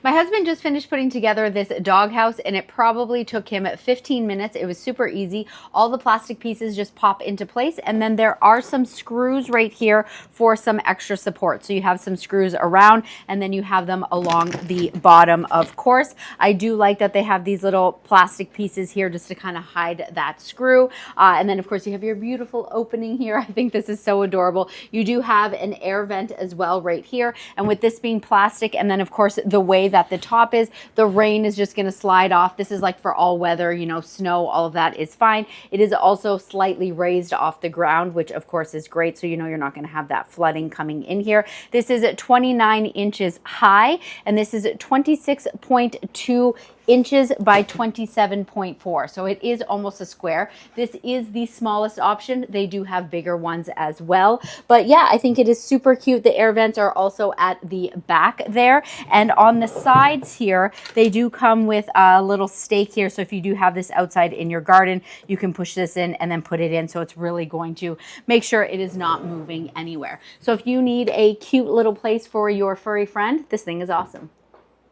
My husband just finished putting together this doghouse and it probably took him 15 minutes. It was super easy. All the plastic pieces just pop into place, and then there are some screws right here for some extra support. So you have some screws around and then you have them along the bottom, of course. I do like that they have these little plastic pieces here just to kind of hide that screw. And then of course you have your beautiful opening here. I think this is so adorable. You do have an air vent as well right here. And with this being plastic, and then of course the way that the top is, the rain is just going to slide off. This is like for all weather, you know, snow, all of that is fine. It is also slightly raised off the ground, which of course is great. So you know you're not going to have that flooding coming in here. This is at 29 inches high, and this is at 26.2 inches by 27.4. So it is almost a square. This is the smallest option. They do have bigger ones as well. But yeah, I think it is super cute. The air vents are also at the back there. And on the sides here, they do come with a little stake here. So if you do have this outside in your garden, you can push this in and then put it in. So it's really going to make sure it is not moving anywhere. So if you need a cute little place for your furry friend, this thing is awesome.